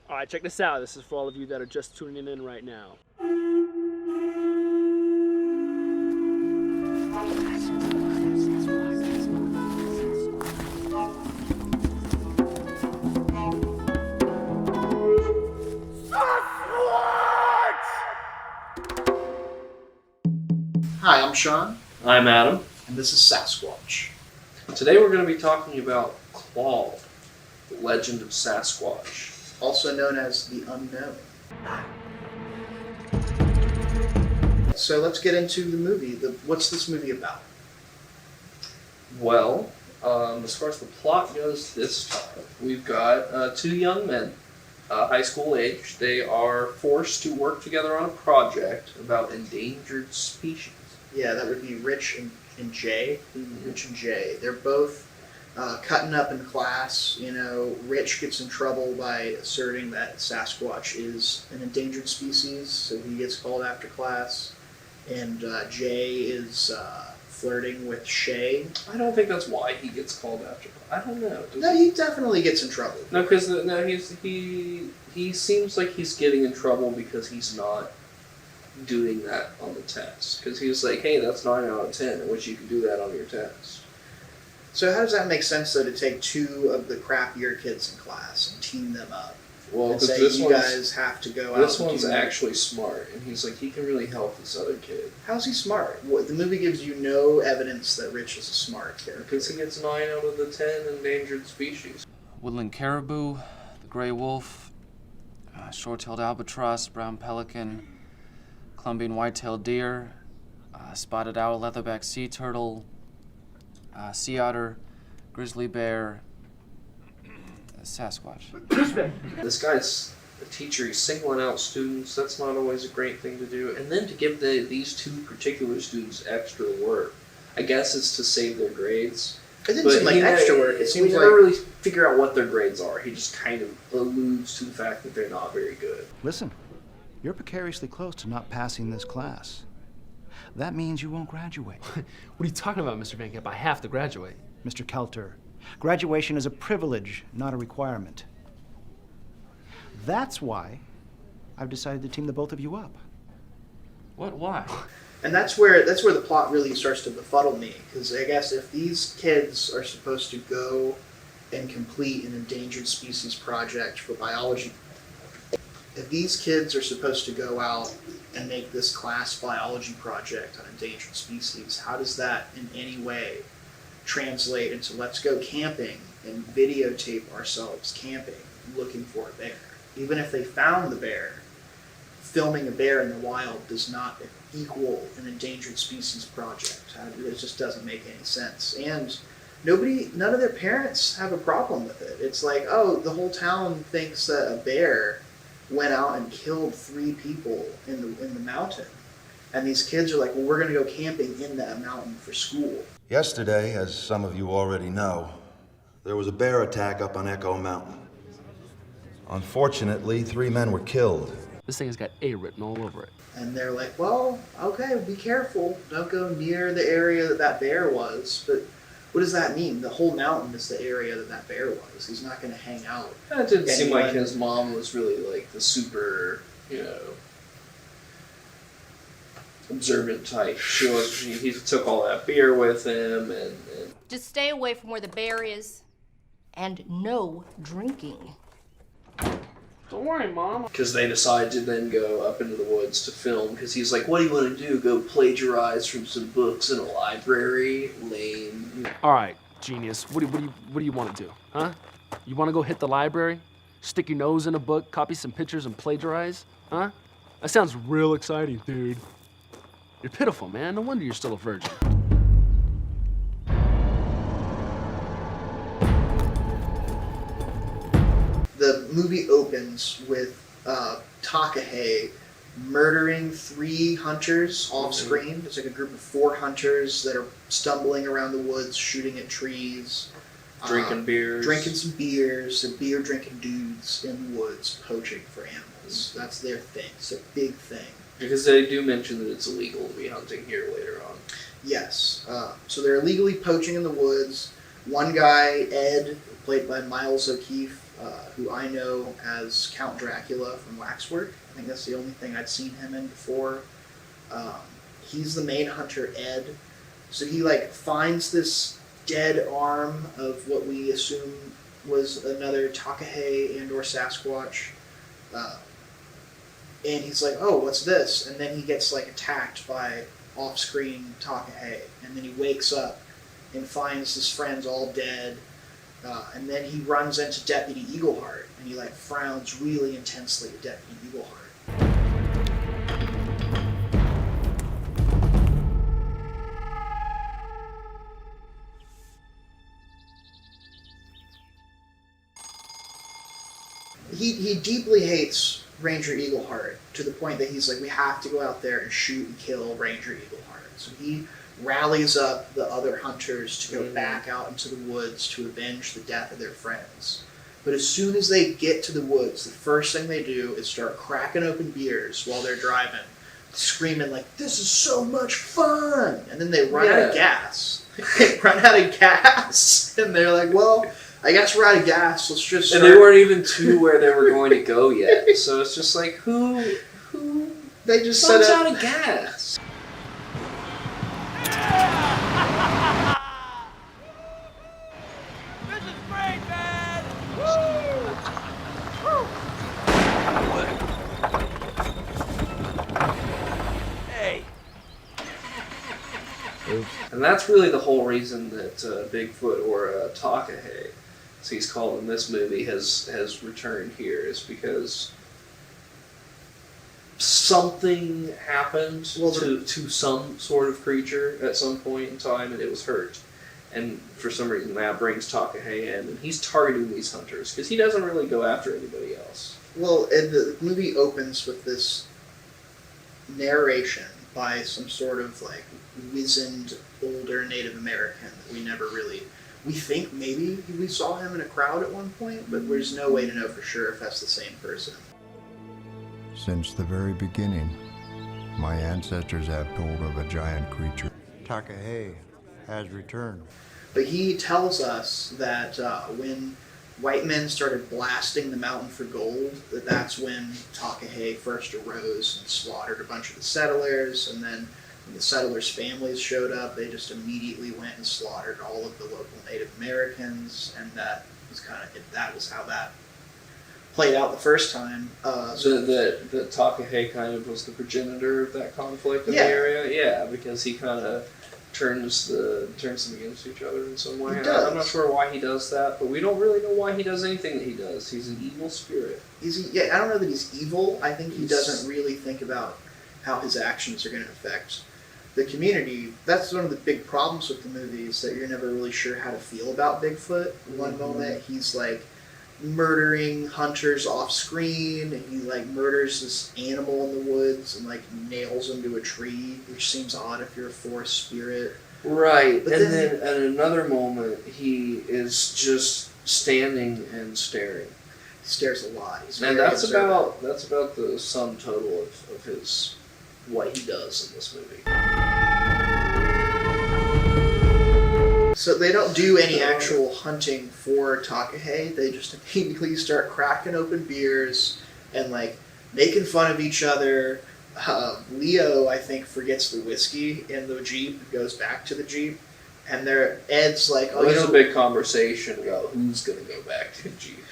Alright, check this out. This is for all of you that are just tuning in right now. Hi, I'm Sean, I'm Adam. and this is SasqWatch. Today we're going to be talking about Claw, the Legend of Sasquatch. Also known as the Unknown. So let's get into the movie. What's this movie about? Well, as far as the plot goes this time, we've got two young men, high school age. They are forced to work together on a project about endangered species. Yeah, that would be Rich and Jay. Mm-hmm. Rich and Jay. They're both cutting up in class. You know, Rich gets in trouble by asserting that Sasquatch is an endangered species, so he gets called after class. And Jay is flirting with Shay. I don't think that's why he gets called after. I don't know. No, he definitely gets in trouble. No, because he seems like he's getting in trouble because he's not doing that on the test. Because he was like, hey, that's 9 out of 10. I wish you could do that on your test. So how does that make sense, though, to take two of the crappier kids in class and team them up? Well, and because say, this you guys have to go out. This and one's do actually smart, and he's like, he can really help this other kid. How's he smart? The movie gives you no evidence that Rich is a smart character. Because he gets 9 out of the 10 endangered species. Woodland caribou, the gray wolf, short-tailed albatross, brown pelican, Columbian white-tailed deer, spotted owl, leatherback sea turtle, sea otter, grizzly bear, Sasquatch. This guy's a teacher. He's singling out students. That's not always a great thing to do. And then to give these two particular students extra work. I guess it's to save their grades. It didn't seem like extra work. It seems we like never really figure out what their grades are. He just kind of alludes to the fact that they're not very good. Listen, you're precariously close to not passing this class. That means you won't graduate. What are you talking about, Mr. Van Camp? I have to graduate. Mr. Kelter, graduation is a privilege, not a requirement. That's why I've decided to team the both of you up. What? Why? And that's where the plot really starts to befuddle me, because I guess if these kids are supposed to go and complete an endangered species project for biology, if these kids are supposed to go out and make this class biology project on endangered species, how does that in any way translate into let's go camping and videotape ourselves camping, looking for a bear? Even if they found the bear, filming a bear in the wild does not equal an endangered species project. It just doesn't make any sense. And none of their parents have a problem with it. It's like, oh, the whole town thinks that a bear went out and killed 3 people in the mountain. And these kids are like, well, we're going to go camping in that mountain for school. Yesterday, as some of you already know, there was a bear attack up on Echo Mountain. Unfortunately, 3 men were killed. This thing has got A written all over it. And they're like, well, okay, be careful. Don't go near the area that bear was. But what does that mean? The whole mountain is the area that bear was. He's not going to hang out. It didn't seem like his mom was really like the super, observant type. He took all that beer with him and Just stay away from where the bear is, and no drinking. don't worry, Mom. Because they decided to then go up into the woods to film. Because he's like, "What do you want to do? Go plagiarize from some books in a library? Lame." All right, genius. What do you want to do, huh? You want to go hit the library, stick your nose in a book, copy some pictures, and plagiarize, huh? That sounds real exciting, dude. You're pitiful, man. No wonder you're still a virgin. The movie opens with Takahei murdering 3 hunters off screen. It's like a group of 4 hunters that are stumbling around the woods, shooting at trees. Drinking beers. Drinking some beers, and beer drinking dudes in the woods poaching for animals. That's their thing. It's a big thing. Because they do mention that it's illegal to be hunting here later on. Yes. So they're illegally poaching in the woods. One guy, Ed, played by Miles O'Keefe, who I know as Count Dracula from Waxwork. I think that's the only thing I'd seen him in before. He's the main hunter, Ed. So he finds this dead arm of what we assume was another Takahe and or Sasquatch. And he's like, oh, what's this? And then he gets attacked by off-screen Takahe. And then he wakes up and finds his friends all dead. And then he runs into Deputy Eagleheart, and he frowns really intensely at Deputy Eagleheart. He deeply hates Ranger Eagleheart to the point that he's like, we have to go out there and shoot and kill Ranger Eagleheart. So he rallies up the other hunters to go back out into the woods to avenge the death of their friends. But as soon as they get to the woods, the first thing they do is start cracking open beers while they're driving, screaming this is so much fun! And then they run out of gas. They run out of gas! And they're like, well, I guess we're out of gas, let's just start. And they weren't even to where they were going to go yet. So it's just who they just runs set up out of gas? This is great, man! Hey. And that's really the whole reason that Bigfoot or Takahe, as he's called in this movie, has returned here, is because something happened to some sort of creature at some point in time, and it was hurt. And for some reason that brings Takahe in, and he's targeting these hunters, because he doesn't really go after anybody else. Well, and the movie opens with this narration by some sort of wizened older Native American that we never really... We think maybe we saw him in a crowd at one point, but there's no way to know for sure if that's the same person. Since the very beginning, my ancestors have told of a giant creature. Takahe has returned. But he tells us that when white men started blasting the mountain for gold, that's when Takahe first arose and slaughtered a bunch of the settlers, and then when the settlers' families showed up, they just immediately went and slaughtered all of the local Native Americans, and that was how that played out the first time. So that Takahe kind of was the progenitor of that conflict in the area? Yeah, because he kind of turns them against each other in some way. I'm not sure why he does that, but we don't really know why he does anything that he does. He's an evil spirit. I don't know that he's evil. I think he doesn't really think about how his actions are going to affect the community. That's one of the big problems with the movie, is that you're never really sure how to feel about Bigfoot. One moment he's murdering hunters off screen, and he murders this animal in the woods and nails him to a tree, which seems odd if you're a forest spirit. Right, but then at another moment he is just standing and staring. He stares a lot. And that's about the sum total of his what he does in this movie. So they don't do any actual hunting for Takahe. They just immediately start cracking open beers and making fun of each other. Leo, I think, forgets the whiskey in the Jeep, goes back to the Jeep, and Ed's like, "Oh, there's a big conversation about who's going to go back to the Jeep."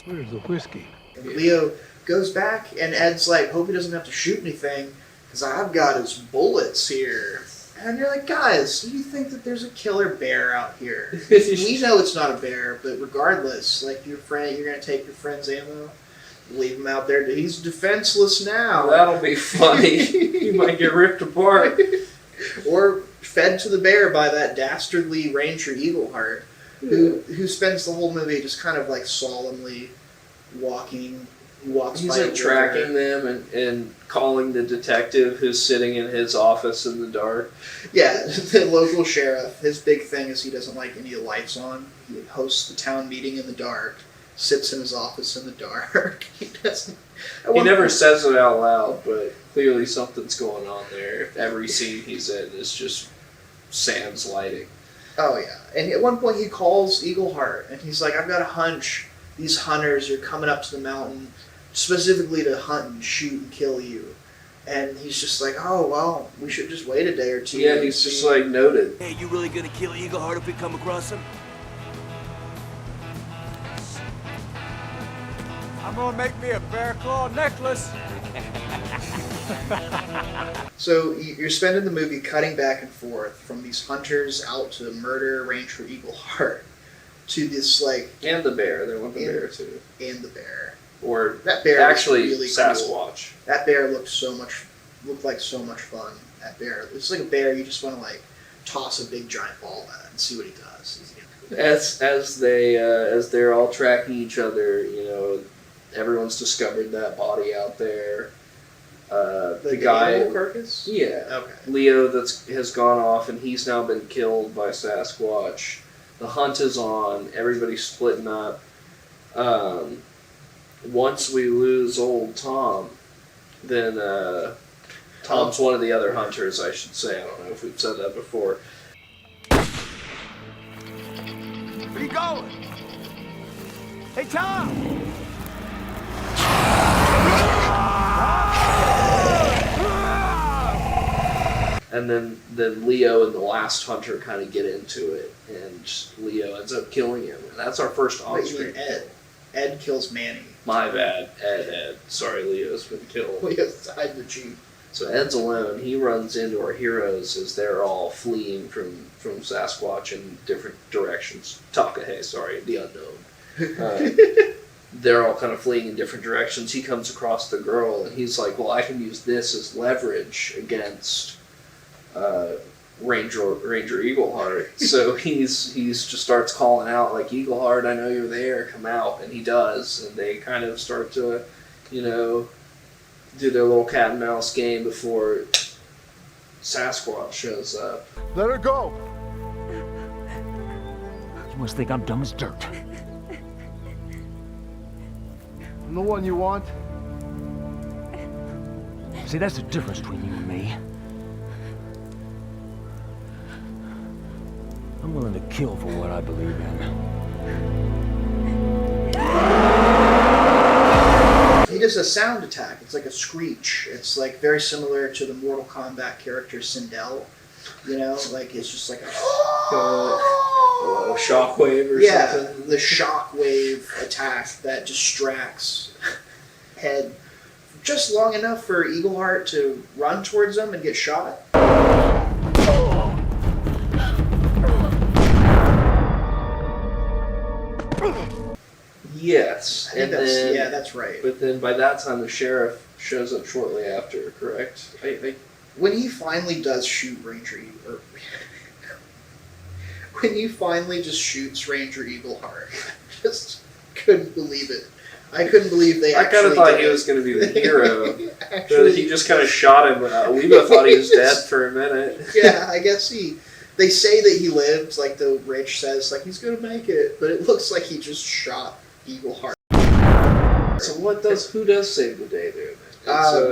Where's the whiskey? And Leo goes back, and Ed's like, "Hope he doesn't have to shoot anything, because I've got his bullets here." And you're like, guys, do you think that there's a killer bear out here? We know it's not a bear, but regardless, your friend, you're going to take your friend's ammo, leave him out there. He's defenseless now. That'll be funny. He might get ripped apart. Or fed to the bear by that dastardly Ranger Eagleheart, who spends the whole movie just kind of solemnly walking. He's tracking them and calling the detective who's sitting in his office in the dark. Yeah, the local sheriff. His big thing is he doesn't like any lights on. He hosts the town meeting in the dark, sits in his office in the dark. He never says it out loud, but clearly something's going on there. Every scene he's in is just Sam's lighting. Oh, yeah. And at one point he calls Eagleheart, and he's like, I've got a hunch these hunters are coming up to the mountain specifically to hunt and shoot and kill you. And he's just like, oh, well, we should just wait a day or two. Yeah, he's just like noted. Hey, you really gonna kill Eagleheart if we come across him? I'm gonna make me a bear claw necklace. So you're spending the movie cutting back and forth from these hunters out to murder Ranger Eagleheart to this, like... And the bear. They want the bear, too. And the bear. Or that bear actually really Sasquatch. Cool. That bear looked like so much fun. That bear. It's like a bear you just want to, like, toss a big giant ball at and see what he does. As they're all tracking each other, you know, everyone's discovered that body out there. The guy, animal carcass? Yeah. Okay. Leo has gone off, and he's now been killed by Sasquatch. The hunt is on. Everybody's splitting up. Once we lose old Tom, then Tom's one of the other hunters, I should say. I don't know if we've said that before. Where you going? Hey, Tom! And then Leo and the last hunter kind of get into it, and Leo ends up killing him. And that's our first on-screen. Ed. Ed kills Manny. My bad. Ed. Sorry, Leo's been killed. Leo's died in the Jeep. So Ed's alone. He runs into our heroes as they're all fleeing from Sasquatch in different directions. Takahe, sorry, the unknown. They're all kind of fleeing in different directions. He comes across the girl, and he's like, well, I can use this as leverage against Ranger Eagleheart. So he's just starts calling out, like, Eagleheart, I know you're there, come out. And he does. And they kind of start to, you know, do their little cat and mouse game before Sasquatch shows up. Let her go! You must think I'm dumb as dirt. I'm the one you want. See, that's the difference between you and me. I'm willing to kill for what I believe in. He does a sound attack. It's like a screech. It's like very similar to the Mortal Kombat character Sindel. You know, like it's just like a shockwave or something. The shockwave attack that distracts Head just long enough for Eagleheart to run towards him and get shot. Yes. That's right. But then by that time the sheriff shows up shortly after, correct? When he finally does shoot Ranger Eagle, when he finally just shoots Ranger Eagleheart, I just couldn't believe it. I couldn't believe they actually I kind of thought he was going to be the hero. He just kind of shot him. We both thought he was dead for a minute. Yeah, I guess they say that he lived, like the Rich says, like he's going to make it, but it looks like he just shot Eagleheart. So who does save the day there?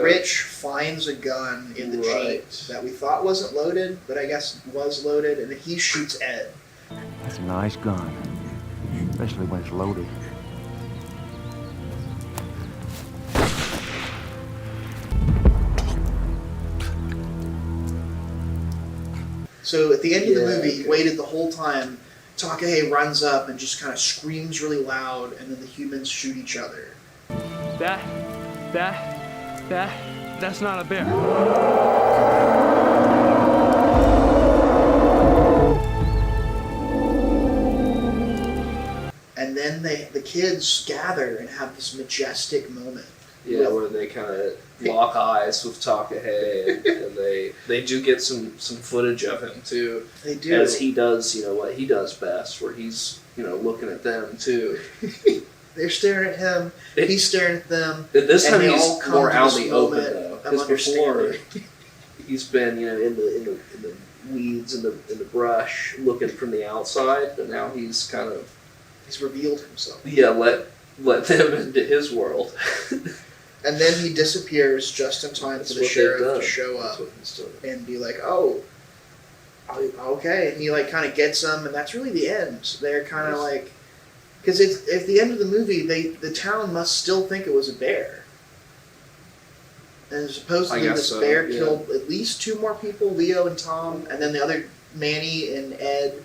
Rich finds a gun in the Jeep that we thought wasn't loaded, but I guess was loaded, and he shoots Ed. That's a nice gun, especially when it's loaded. So at the end of the movie, he waited the whole time. Takahe runs up and just kind of screams really loud, and then the humans shoot each other. That's not a bear. And then the kids gather and have this majestic moment. Yeah, where they kind of lock eyes with Takahe, and they do get some footage of him too. They do. As he does, what he does best, where he's, looking at them too. They're staring at him, he's staring at them. This time and they he's all come more to out this in the open moment though, of because before understanding. he's been, in the weeds in the brush, looking from the outside, but now he's kind of revealed himself. Yeah, let them into his world. And then he disappears just in time for the sheriff to show up and be like, "Oh, okay," and he kind of gets them, and that's really the end. They're kind of Because at the end of the movie, the town must still think it was a bear. And supposedly this bear killed at least 2 more people, Leo and Tom, and then the other, Manny and Ed,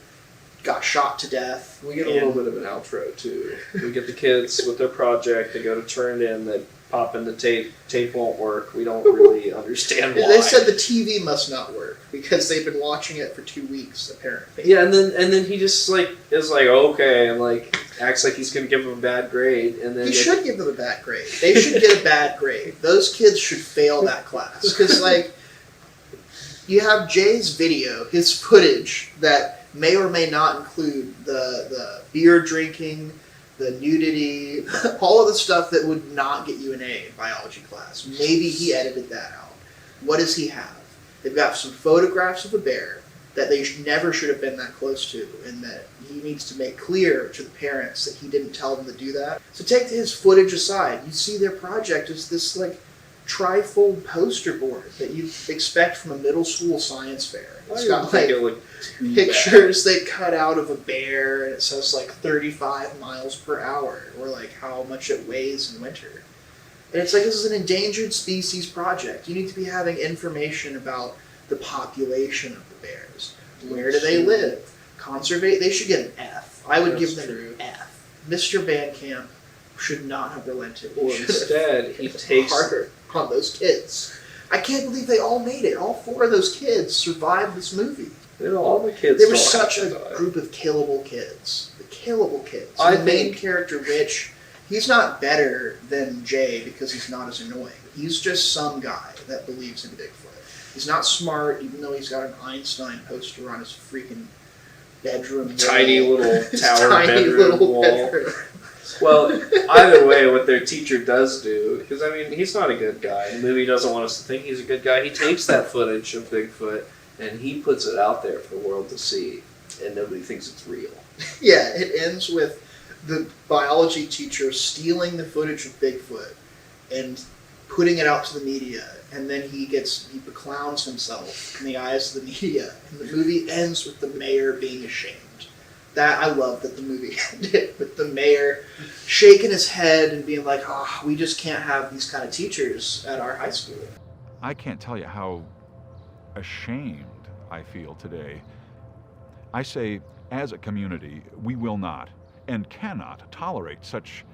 got shot to death. We get a little bit of an outro, too. We get the kids with their project. They go to turn it in. They pop in the tape. Tape won't work. We don't really understand why. They said the TV must not work because they've been watching it for 2 weeks, apparently. Yeah, and then he just is like okay, and acts like he's gonna give them a bad grade, and then he should give them a bad grade. They should get a bad grade. Those kids should fail that class because you have Jay's video, his footage that may or may not include the beer drinking, the nudity, all of the stuff that would not get you an A in biology class. Maybe he edited that out. What does he have? They've got some photographs of a bear that they never should have been that close to, and that he needs to make clear to the parents that he didn't tell them to do that. So take his footage aside. You see their project is this trifold poster board that you expect from a middle school science fair. It's got pictures they cut out of a bear, and it says 35 miles per hour, or how much it weighs in winter. And it's this is an endangered species project. You need to be having information about the population of the bears. Where do they live? They should get an F. I would give them an F. Mr. Van Camp should not have relented. Well, instead, he takes harder on those kids. I can't believe they all made it. All 4 of those kids survived this movie. All the kids. They were such a group of killable kids. The killable kids. The main character, Rich, he's not better than Jay because he's not as annoying. He's just some guy that believes in Bigfoot. He's not smart, even though he's got an Einstein poster on his freaking bedroom tiny wall. little tower bedroom wall. Well, either way, what their teacher does do, because he's not a good guy. The movie doesn't want us to think he's a good guy. He takes that footage of Bigfoot and he puts it out there for the world to see, and nobody thinks it's real. Yeah, it ends with the biology teacher stealing the footage of Bigfoot and putting it out to the media, and then he beclowns himself in the eyes of the media, and the movie ends with the mayor being ashamed. That I love that the movie ended with the mayor shaking his head and being like, "Oh, we just can't have these kind of teachers at our high school." I can't tell you how ashamed I feel today. I say, as a community, we will not and cannot tolerate such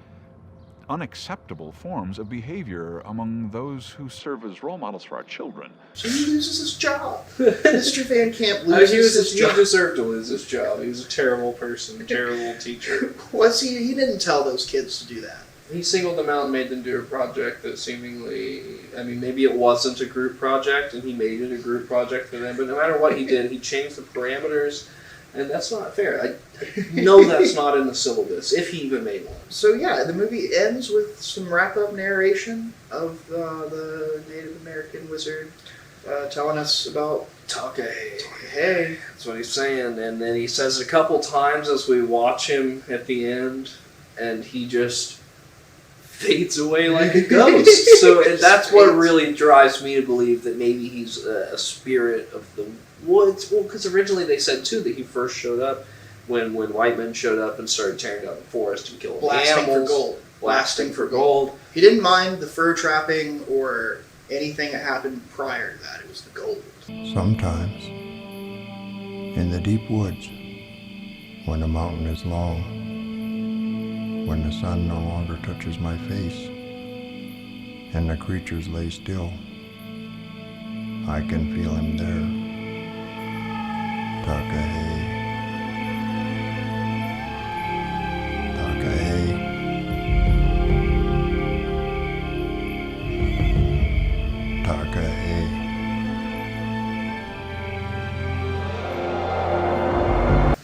unacceptable forms of behavior among those who serve as role models for our children. So he loses his job. Mr. Van Camp loses his job. He deserved to lose his job. He was a terrible person, a terrible teacher. He didn't tell those kids to do that. He singled them out and made them do a project that seemingly, maybe it wasn't a group project, and he made it a group project for them, but no matter what he did, he changed the parameters, and that's not fair. I know that's not in the syllabus, if he even made one. So yeah, the movie ends with some wrap-up narration of the Native American wizard telling us about Hey, that's what he's saying, and then he says it a couple times as we watch him at the end, and he just fades away like a ghost. And that's what really drives me to believe that maybe he's a spirit of the woods. Well, because originally they said too that he first showed up when white men showed up and started tearing down the forest and killing animals. Blasting for gold. He didn't mind the fur trapping or anything that happened prior to that. It was the gold. Sometimes, in the deep woods, when the mountain is long, when the sun no longer touches my face, and the creatures lay still, I can feel him there. Takahe. Takahe. Takahe.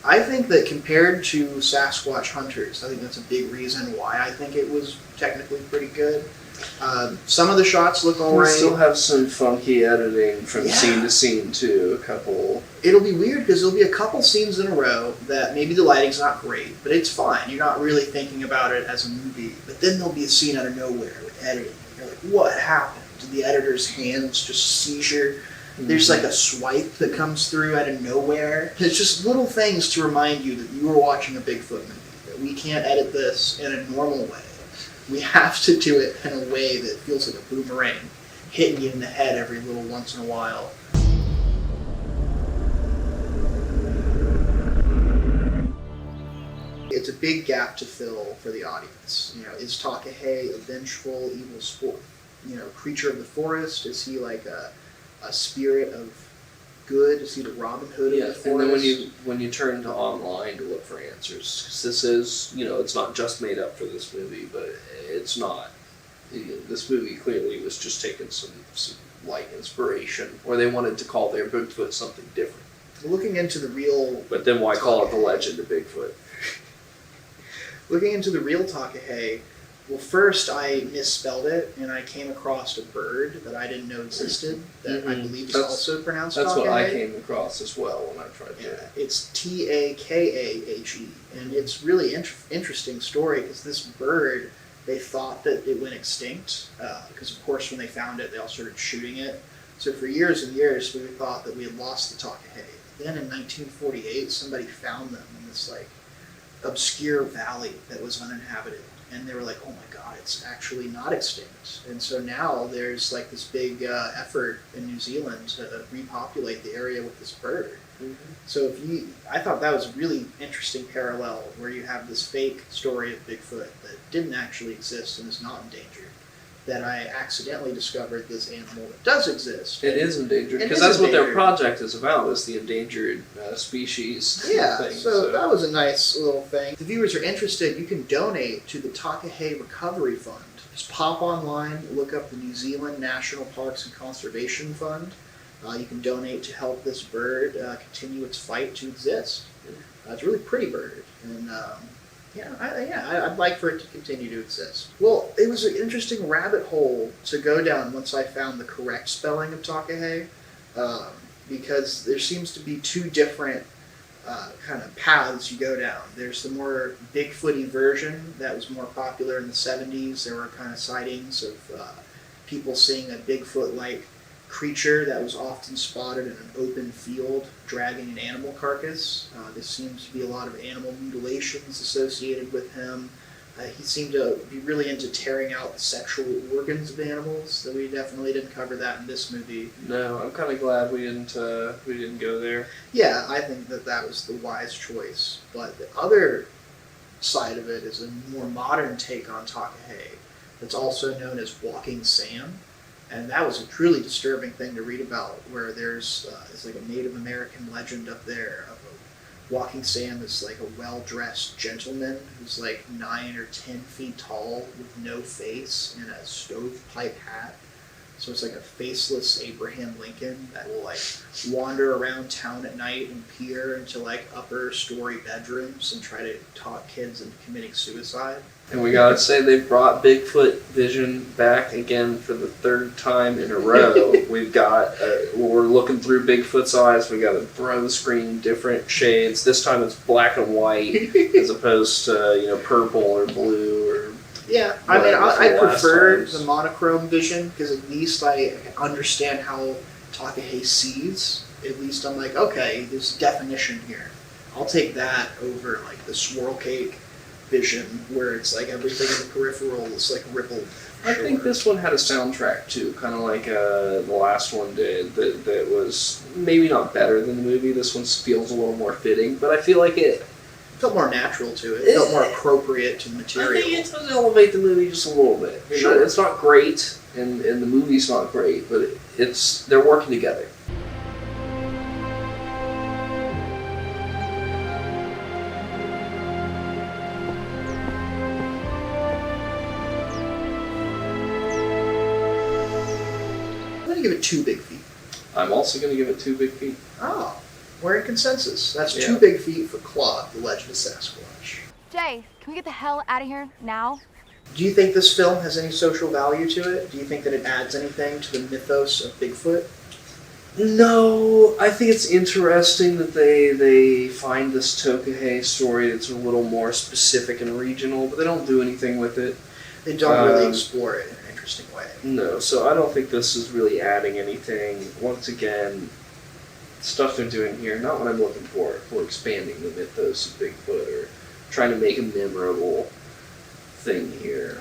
I think that compared to Sasquatch Hunters, I think that's a big reason why I think it was technically pretty good. Some of the shots look alright. We still have some funky editing from scene to scene too. A couple. It'll be weird because there'll be a couple scenes in a row that maybe the lighting's not great, but it's fine. You're not really thinking about it as a movie. But then there'll be a scene out of nowhere with editing. You're like, what happened? Did the editor's hands just seizure? There's like a swipe that comes through out of nowhere. It's just little things to remind you that you were watching a Bigfoot movie. That we can't edit this in a normal way. We have to do it in a way that feels like a boomerang, hitting you in the head every little once in a while. It's a big gap to fill for the audience. You know, is Takahe a vengeful, evil creature of the forest? Is he like a spirit of good? Is he the Robin Hood of the forest? And then when you turn to online to look for answers, because this is, it's not just made up for this movie, but it's not. This movie clearly was just taking some light inspiration, or they wanted to call their Bigfoot something different. Looking into the real... But then why call it the Legend of Bigfoot? Looking into the real Takahe, well, first I misspelled it, and I came across a bird that I didn't know existed, that I believe is also pronounced Takahe. That's what I came across as well when I tried to. Yeah, it's Takahe, and it's really interesting story, because this bird, they thought that it went extinct, because of course when they found it, they all started shooting it. So for years and years, we thought that we had lost the Takahe. Then in 1948, somebody found them in this obscure valley that was uninhabited, and they were like, oh my god, it's actually not extinct. And so now there's this big effort in New Zealand to repopulate the area with this bird. So I thought that was a really interesting parallel, where you have this fake story of Bigfoot that didn't actually exist and is not endangered, that I accidentally discovered this animal that does exist. It is endangered, because that's what their project is about, is the endangered species thing. So that was a nice little thing. If the viewers are interested, you can donate to the Takahe Recovery Fund. Just pop online, look up the New Zealand National Parks and Conservation Fund. You can donate to help this bird continue its fight to exist. It's a really pretty bird, and I'd like for it to continue to exist. Well, it was an interesting rabbit hole to go down once I found the correct spelling of Takahe, because there seems to be two different kind of paths you go down. There's the more Bigfooty version that was more popular in the 70s. There were kind of sightings of people seeing a Bigfoot-like creature that was often spotted in an open field dragging an animal carcass. There seems to be a lot of animal mutilations associated with him. He seemed to be really into tearing out the sexual organs of animals, though we definitely didn't cover that in this movie. No, I'm kind of glad we didn't go there. Yeah, I think that was the wise choice. But the other side of it is a more modern take on Takahe that's also known as Walking Sam. And that was a truly disturbing thing to read about, where there's it's like a Native American legend up there of a Walking Sam is like a well-dressed gentleman who's 9 or 10 feet tall with no face and a stovepipe hat. So it's like a faceless Abraham Lincoln that will wander around town at night and peer into upper story bedrooms and try to talk kids into committing suicide. And we gotta say, they brought Bigfoot vision back again for the third time in a row. We've got, we're looking through Bigfoot's eyes, we got a throw screen, different shades. This time it's black and white as opposed to, purple or blue or... Yeah, I prefer the monochrome vision, because at least I understand how Takahe sees. At least I'm like, okay, there's definition here. I'll take that over the swirl cake vision, where it's everything in the peripheral is rippled. I think this one had a soundtrack too, kind of like the last one did, that was maybe not better than the movie. This one feels a little more fitting, but I feel like it felt more natural to it. It felt more appropriate to the material. I think it does elevate the movie just a little bit. Sure. It's not great, and the movie's not great, but they're working together. I'm going to give it 2 big feet. I'm also going to give it 2 big feet. Oh. We're in consensus. That's 2 big feet for Claude, the Legend of Sasquatch. Jay, can we get the hell out of here now? Do you think this film has any social value to it? Do you think that it adds anything to the mythos of Bigfoot? No, I think it's interesting that they find this Takahe story that's a little more specific and regional, but they don't do anything with it. They don't really explore it in an interesting way. No, so I don't think this is really adding anything. Once again, stuff they're doing here, not what I'm looking for expanding the mythos of Bigfoot or trying to make a memorable thing here.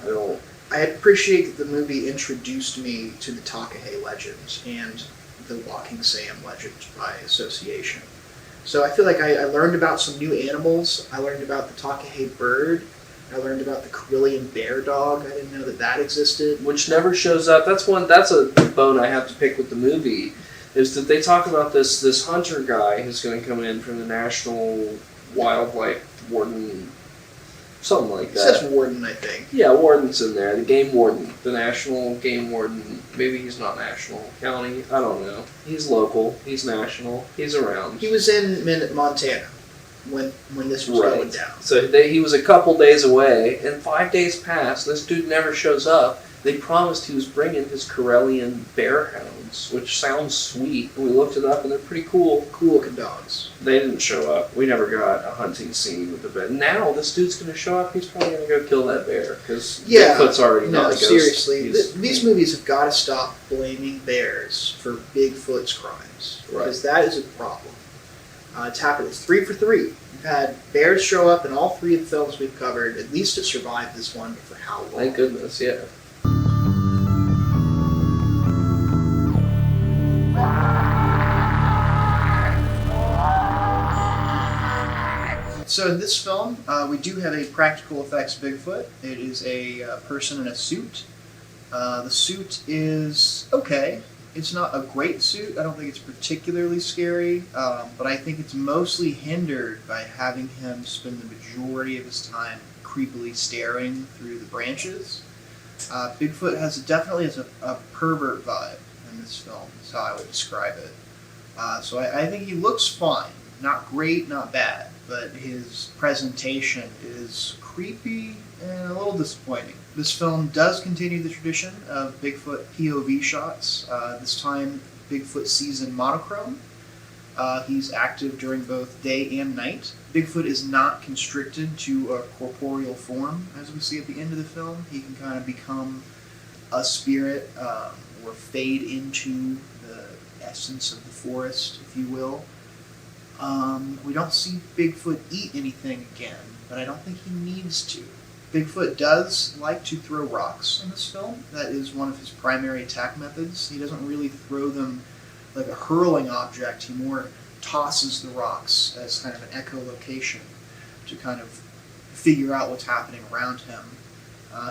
I appreciate that the movie introduced me to the Takahe legend and the Walking Sam legend by association. So I feel like I learned about some new animals. I learned about the Takahe bird. I learned about the Carillion bear dog. I didn't know that existed. Which never shows up. That's a bone I have to pick with the movie, is that they talk about this hunter guy who's going to come in from the National Wildlife Warden, something like that. It says warden, I think. Yeah, warden's in there. The game warden. The national game warden. Maybe he's not national. County? I don't know. He's local. He's national. He's around. He was in Montana when this was going down. So he was a couple days away, and 5 days passed. This dude never shows up. They promised he was bringing his Carillion bear hounds, which sounds sweet. And we looked it up, and they're pretty cool. Cool looking dogs. They didn't show up. We never got a hunting scene with the bear. Now this dude's going to show up. He's probably going to go kill that bear because Bigfoot's already not a ghost. Seriously, these movies have got to stop blaming bears for Bigfoot's crimes, because that is a problem. It's happened. It's 3 for 3. We've had bears show up in all 3 of the films we've covered. At least it survived this one, but for how long? Thank goodness, yeah. So in this film, we do have a practical effects Bigfoot. It is a person in a suit. The suit is okay. It's not a great suit. I don't think it's particularly scary, but I think it's mostly hindered by having him spend the majority of his time creepily staring through the branches. Bigfoot definitely has a pervert vibe in this film, is how I would describe it. So I think he looks fine. Not great, not bad, but his presentation is creepy and a little disappointing. This film does continue the tradition of Bigfoot POV shots. This time, Bigfoot sees in monochrome. He's active during both day and night. Bigfoot is not constricted to a corporeal form, as we see at the end of the film. He can kind of become a spirit or fade into the essence of the forest, if you will. We don't see Bigfoot eat anything again, but I don't think he needs to. Bigfoot does like to throw rocks in this film. That is one of his primary attack methods. He doesn't really throw them like a hurling object. He more tosses the rocks as kind of an echolocation to kind of figure out what's happening around him.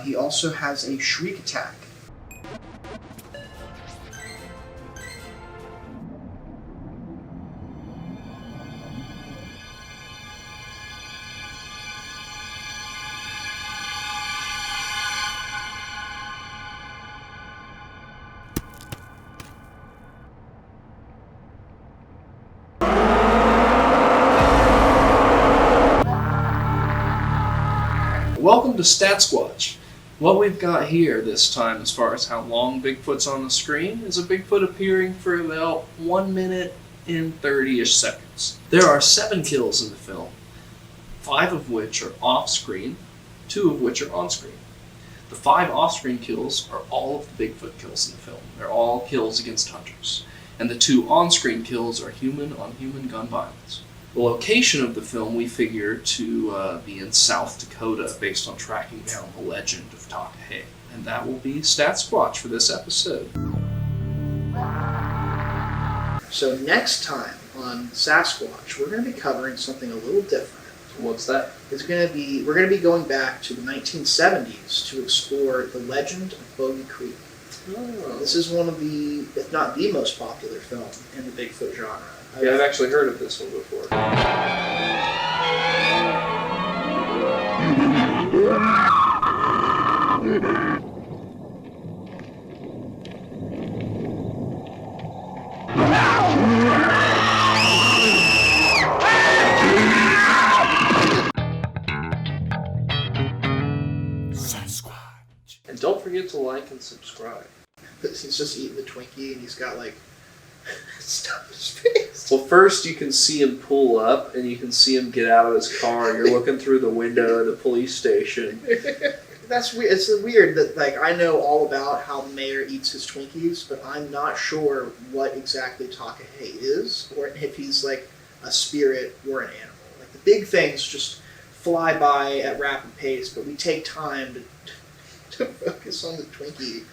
He also has a shriek attack. Welcome to Statsquatch. What we've got here this time, as far as how long Bigfoot's on the screen, is a Bigfoot appearing for about 1 minute and 30-ish seconds. There are 7 kills in the film, 5 of which are off-screen, 2 of which are on-screen. The 5 off-screen kills are all of the Bigfoot kills in the film. They're all kills against hunters. And the 2 on-screen kills are human-on-human gun violence. The location of the film we figure to be in South Dakota, based on tracking down the legend of Takahe. And that will be Statsquatch for this episode. So next time on SasqWatch, we're going to be covering something a little different. What's that? We're going to be going back to the 1970s to explore the legend of Bogey Creek. Oh. This is one of the, if not the most popular film in the Bigfoot genre. Yeah, I've actually heard of this one before. SasqWatch. And don't forget to like and subscribe. He's just eating the Twinkie and he's got like stuff in his face. Well, first you can see him pull up and you can see him get out of his car. You're looking through the window of the police station. That's weird. It's weird that like I know all about how the mayor eats his Twinkies, but I'm not sure what exactly Takahe is, or if he's like a spirit or an animal. Like the big thing's just fly by at rapid pace, but we take time to focus on the Twinkie.